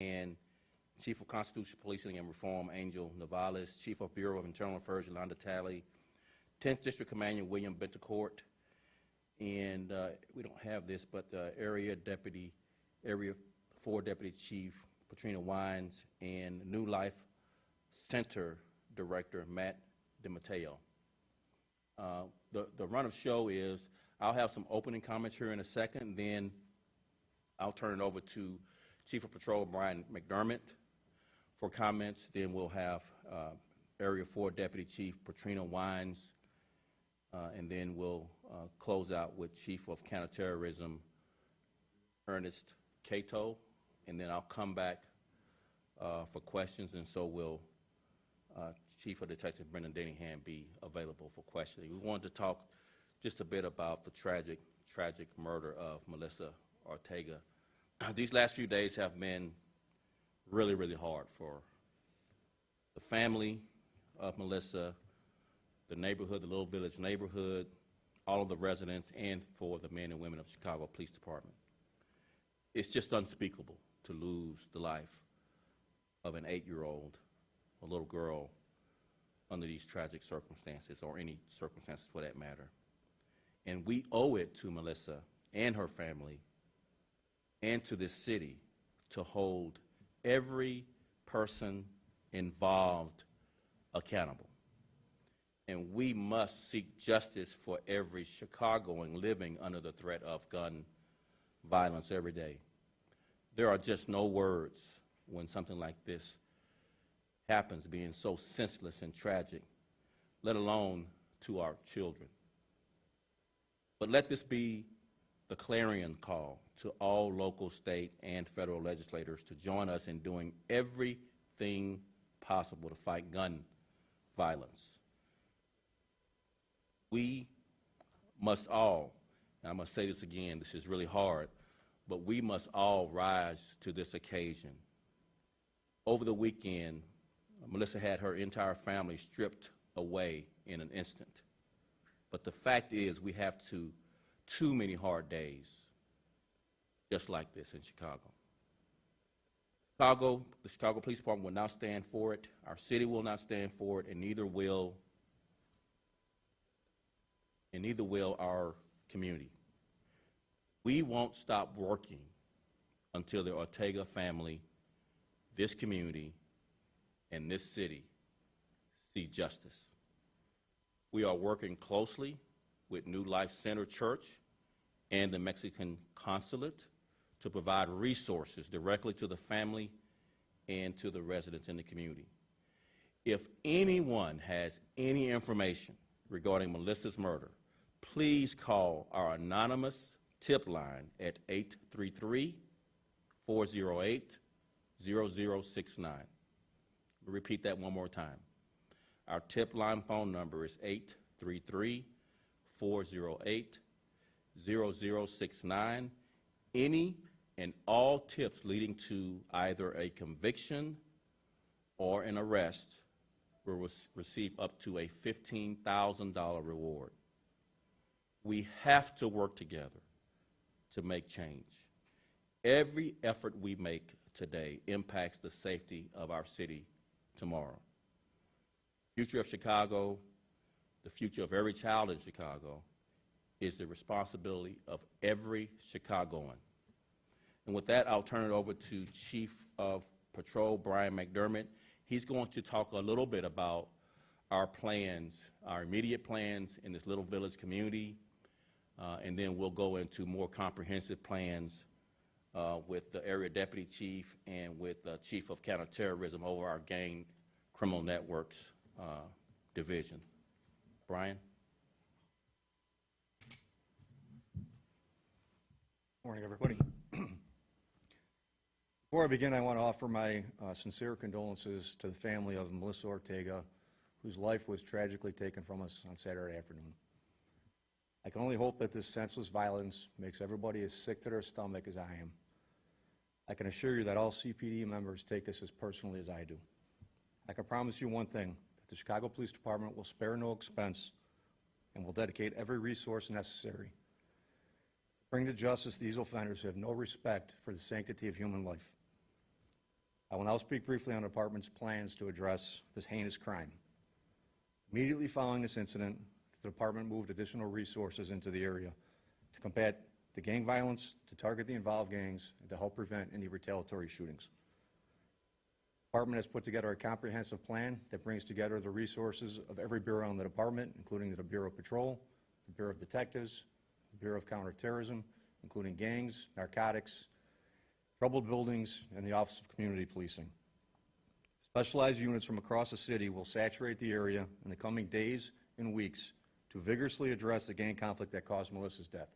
and Chief of Constitutional Policing and Reform, Angel Navales, Chief of Bureau of Internal Affairs, Yolanda Talley, 10th District Commander, William Bentecourt, and we don't have this, but Area 4 Deputy Chief, Patrina Wines, and New Life Center Director, Matt DiMatteo. The run of show is, I'll have some opening comments here in a second, then I'll turn it over to Chief of Patrol Brian McDermott for comments. Then we'll have Area 4 Deputy Chief Patrina Wines, and then we'll close out with Chief of Counterterrorism Ernest Cato, and then I'll come back for questions, and so will Chief of Detective Brendan Dinningham be available for questioning. We wanted to talk just a bit about the tragic murder of Melissa Ortega. These last few days have been really, really hard for the family of Melissa, the neighborhood, the Little Village neighborhood, all of the residents, and for the men and women of Chicago Police Department. It's just unspeakable to lose the life of an 8-year-old, a little girl, under these tragic circumstances, or any circumstances for that matter. And we owe it to Melissa and her family and to this city to hold every person involved accountable. And we must seek justice for every Chicagoan living under the threat of gun violence every day. There are just no words when something like this happens, being so senseless and tragic, let alone to our children. But let this be the clarion call to all local, state, and federal legislators to join us in doing everything possible to fight gun violence. We must all, and I must say this again, this is really hard, but we must all rise to this occasion. Over the weekend, Melissa had her entire family stripped away in an instant. But the fact is, we have too many hard days just like this in Chicago. The Chicago Police Department will not stand for it. Our city will not stand for it, and neither will our community. We won't stop working until the Ortega family, this community, and this city see justice. We are working closely with New Life Center Church and the Mexican Consulate to provide resources directly to the family and to the residents in the community. If anyone has any information regarding Melissa's murder, please call our anonymous tip line at 833-408-0069. We'll repeat that one more time. Our tip line phone number is 833-408-0069. Any and all tips leading to either a conviction or an arrest will receive up to a $15,000 reward. We have to work together to make change. Every effort we make today impacts the safety of our city tomorrow. The future of Chicago, the future of every child in Chicago, is the responsibility of every Chicagoan. And with that, I'll turn it over to Chief of Patrol Brian McDermott. He's going to talk a little bit about our plans, our immediate plans in this Little Village community, and then we'll go into more comprehensive plans with the area deputy chief and with the chief of counterterrorism over our gang criminal networks division. Brian? Morning, everybody. Before I begin, I want to offer my sincere condolences to the family of Melissa Ortega, whose life was tragically taken from us on Saturday afternoon. I can only hope that this senseless violence makes everybody as sick to their stomach as I am. I can assure you that all CPD members take this as personally as I do. I can promise you one thing, that the Chicago Police Department will spare no expense and will dedicate every resource necessary to bring to justice these offenders who have no respect for the sanctity of human life. will now speak briefly on the department's plans to address this heinous crime. Immediately following this incident, the department moved additional resources into the area to combat the gang violence, to target the involved gangs, and to help prevent any retaliatory shootings. The department has put together a comprehensive plan that brings together the resources of every bureau in the department, including the Bureau of Patrol, the Bureau of Detectives, the Bureau of Counterterrorism, including gangs, narcotics, troubled buildings, and the Office of Community Policing. Specialized units from across the city will saturate the area in the coming days and weeks to vigorously address the gang conflict that caused Melissa's death.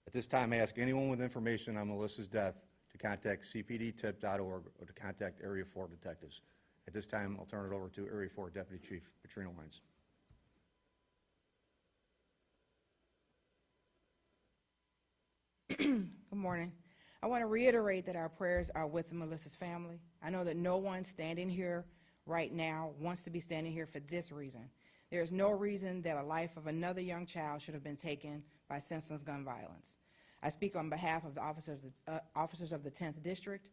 At this time, I ask anyone with information on Melissa's death to contact cpdtip.org or to contact Area 4 detectives. At this time, I'll turn it over to Area 4 Deputy Chief Petrino Wines. Good morning. I want to reiterate that our prayers are with Melissa's family. I know that no one standing here right now wants to be standing here for this reason. There is no reason that a life of another young child should have been taken by senseless gun violence. I speak on behalf of the officers of the 10th District,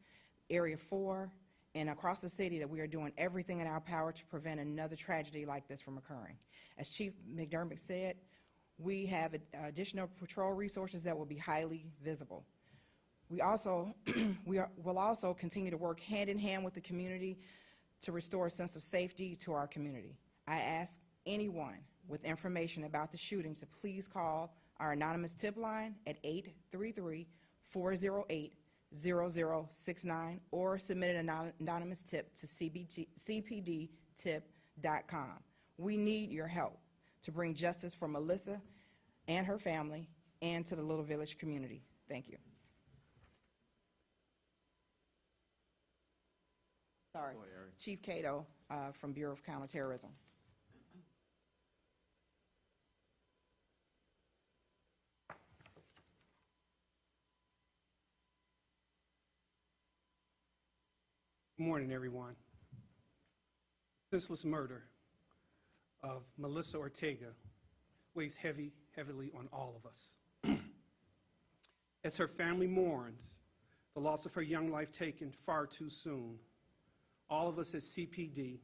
Area 4, and across the city that we are doing everything in our power to prevent another tragedy like this from occurring. As Chief McDermott said, we have additional patrol resources that will be highly visible. We will also continue to work hand in hand with the community to restore a sense of safety to our community. I ask anyone with information about the shooting to please call our anonymous tip line at 833-408-0069 or submit an anonymous tip to cpdtip.com. We need your help to bring justice for Melissa and her family and to the Little Village community. Thank you. Sorry, Chief Cato from Bureau of Counterterrorism. Good morning, everyone. Senseless murder of Melissa Ortega weighs heavily on all of us. As her family mourns the loss of her young life taken far too soon, all of us at CPD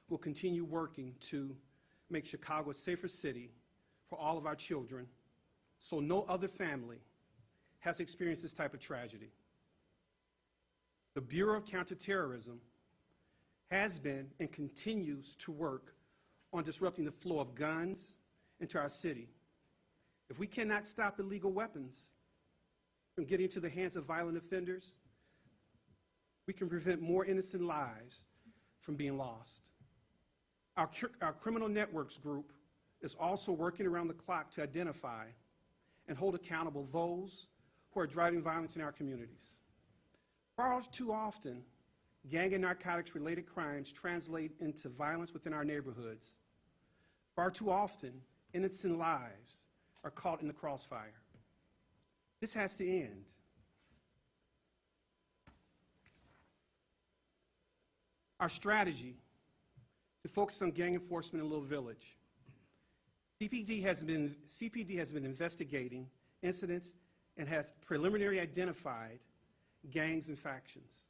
will continue working to make Chicago a safer city for all of our children so no other family has experienced this type of tragedy. The Bureau of Counterterrorism has been and continues to work on disrupting the flow of guns into our city. If we cannot stop illegal weapons from getting into the hands of violent offenders, we can prevent more innocent lives from being lost. Our Criminal Networks Group is also working around the clock to identify and hold accountable those who are driving violence in our communities. Far too often, gang and narcotics-related crimes translate into violence within our neighborhoods. Far too often, innocent lives are caught in the crossfire. This has to end. Our strategy to focus on gang enforcement in Little Village. CPD has been investigating incidents and has preliminarily identified gangs and factions.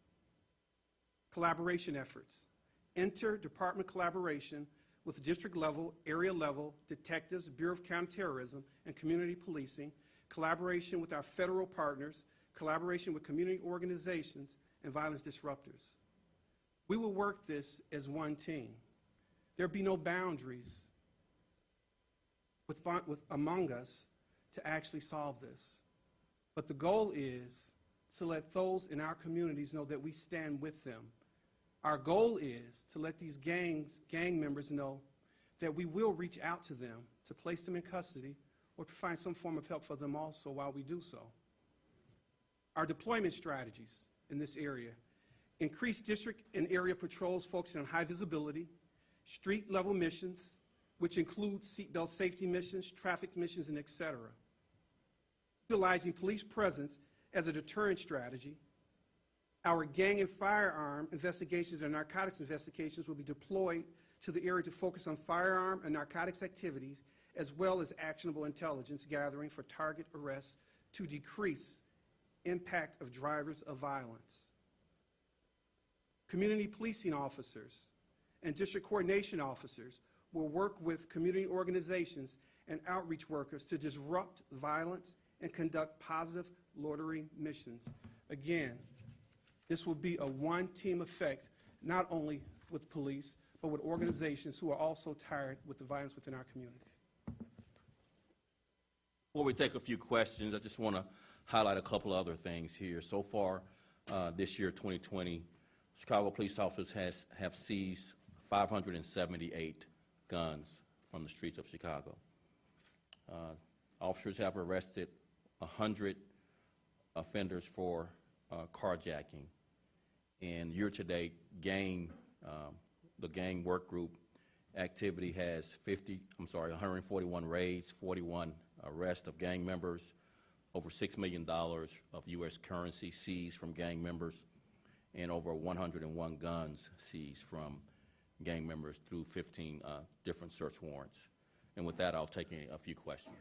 Collaboration efforts. Inter-department collaboration with district-level, area-level detectives, Bureau of Counterterrorism, and community policing, collaboration with our federal partners, collaboration with community organizations, and violence disruptors. We will work this as one team. There'll be no boundaries among us to actually solve this. But the goal is to let those in our communities know that we stand with them. Our goal is to let these gang members know that we will reach out to them to place them in custody or to find some form of help for them also while we do so. Our deployment strategies in this area. Increase district and area patrols focusing on high visibility, street-level missions, which include seatbelt safety missions, traffic missions, and et cetera. Utilizing police presence as a deterrent strategy. Our gang and firearm investigations and narcotics investigations will be deployed to the area to focus on firearm and narcotics activities, as well as actionable intelligence gathering for target arrests to decrease impact of drivers of violence. Community policing officers and district coordination officers will work with community organizations and outreach workers to disrupt violence and conduct positive loitering missions. Again, this will be a one-team effect, not only with police, but with organizations who are also tired with the violence within our communities. Before we take a few questions, I just want to highlight a couple of other things here. So far, this year, 2020, Chicago police officers have seized 578 guns from the streets of Chicago. Officers have arrested 100 offenders for carjacking. And year-to-date, the gang work group activity has 141 raids, 41 arrests of gang members, over $6 million of U.S. currency seized from gang members, and over 101 guns seized from gang members through 15 different search warrants. And with that, I'll take a few questions.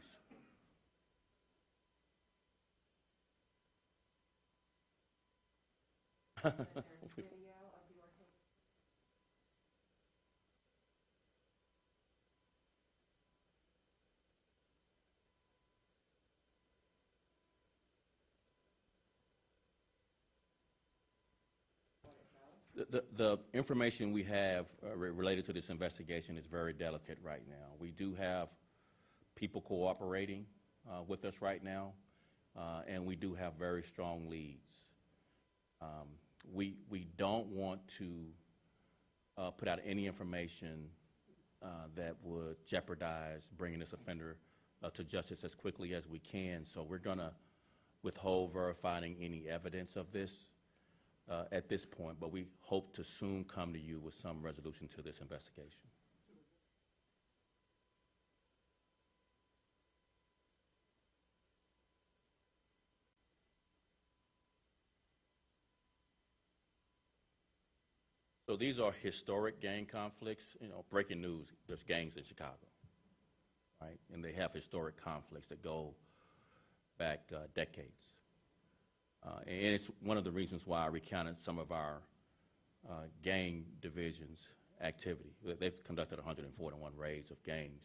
The information we have related to this investigation is very delicate right now. We do have people cooperating with us right now, and we do have very strong leads. We don't want to put out any information that would jeopardize bringing this offender to justice as quickly as we can. So we're going to withhold verifying any evidence of this at this point, but we hope to soon come to you with some resolution to this investigation. So these are historic gang conflicts. You know, breaking news, there's gangs in Chicago, right? And they have historic conflicts that go back decades. And it's one of the reasons why I recounted some of our gang divisions' activity. They've conducted 141 raids of gangs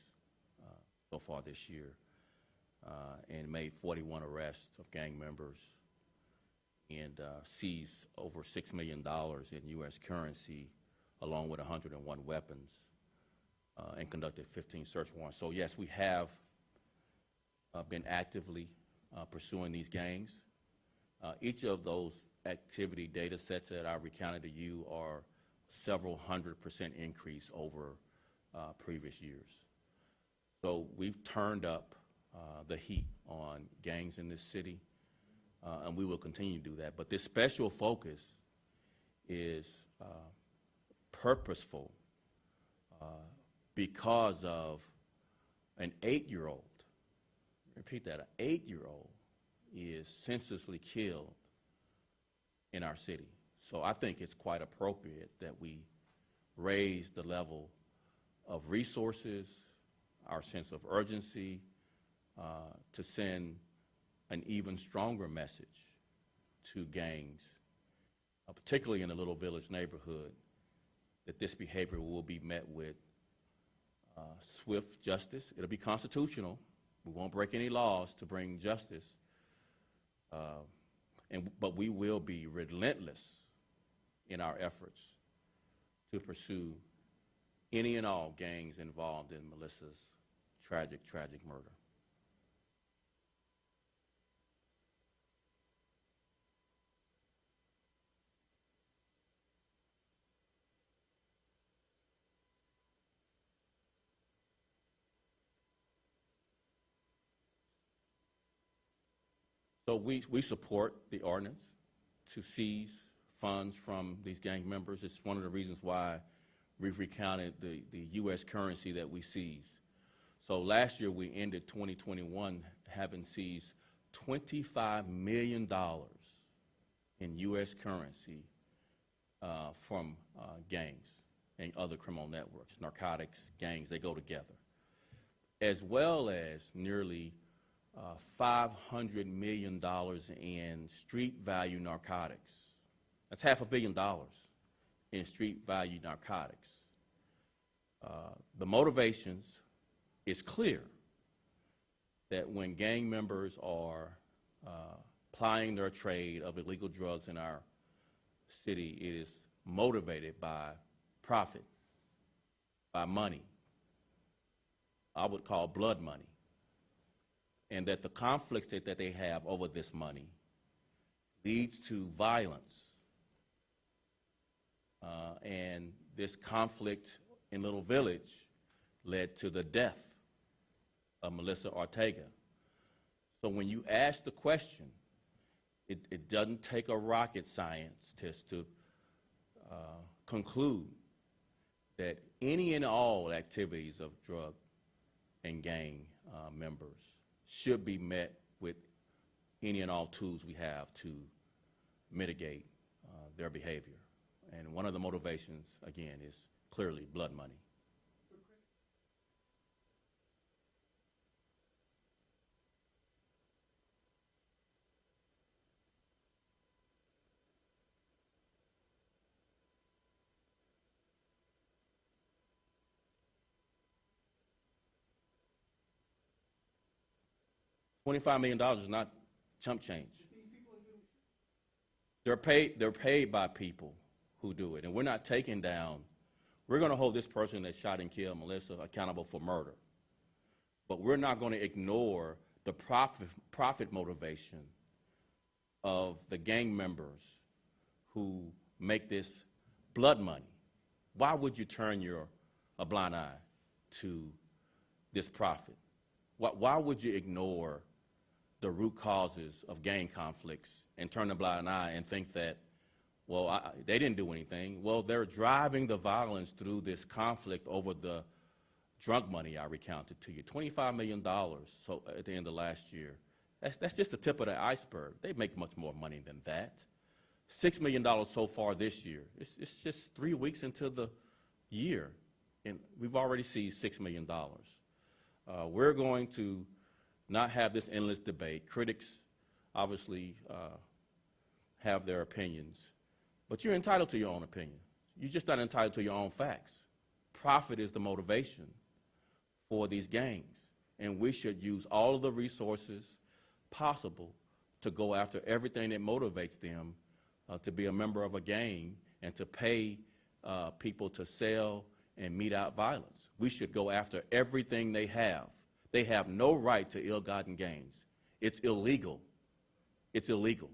so far this year and made 41 arrests of gang members and seized over $6 million in U.S. currency along with 101 weapons and conducted 15 search warrants. So yes, we have been actively pursuing these gangs. Each of those activity data sets that I recounted to you are several 100% increase over previous years. So we've turned up the heat on gangs in this city, and we will continue to do that. But this special focus is purposeful because of an 8-year-old, repeat that, an 8-year-old is senselessly killed in our city. So I think it's quite appropriate that we raise the level of resources, our sense of urgency, to send an even stronger message to gangs, particularly in the Little Village neighborhood, that this behavior will be met with swift justice. It'll be constitutional. We won't break any laws to bring justice. But we will be relentless in our efforts to pursue any and all gangs involved in Melissa's tragic murder. So we support the ordinance to seize funds from these gang members. It's one of the reasons why we've recounted the U.S. currency that we seized. So last year we ended 2021 having seized $25 million in U.S. currency from gangs and other criminal networks. Narcotics, gangs, they go together. As well as nearly $500 million in street value narcotics. That's $500 million in street value narcotics. The motivations is clear that when gang members are plying their trade of illegal drugs in our city, it is motivated by profit, by money. I would call blood money. And that the conflicts that they have over this money leads to violence. And this conflict in Little Village led to the death of Melissa Ortega. So when you ask the question, it doesn't take a rocket scientist to conclude that any and all activities of drug and gang members should be met with any and all tools we have to mitigate their behavior. And one of the motivations, again, is clearly blood money. $25 million is not chump change. They're paid by people who do it, and we're not taking down. We're going to hold this person that shot and killed Melissa accountable for murder, but we're not going to ignore the profit motivation of the gang members who make this blood money. Why would you turn a blind eye to this profit? Why would you ignore the root causes of gang conflicts and turn a blind eye and think that, well, they didn't do anything? Well, they're driving the violence through this conflict over the drug money I recounted to you. $25 million so at the end of last year. That's just the tip of the iceberg. They make much more money than that. $6 million so far this year. It's just 3 weeks into the year, and we've already seen $6 million. We're going to not have this endless debate. Critics obviously have their opinions, but you're entitled to your own opinion. You're just not entitled to your own facts. Profit is the motivation for these gangs, and we should use all of the resources possible to go after everything that motivates them to be a member of a gang and to pay people to sell and mete out violence. We should go after everything they have. They have no right to ill-gotten gains. It's illegal. It's illegal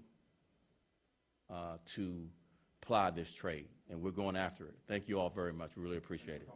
to ply this trade, and we're going after it. Thank you all very much. We really appreciate it.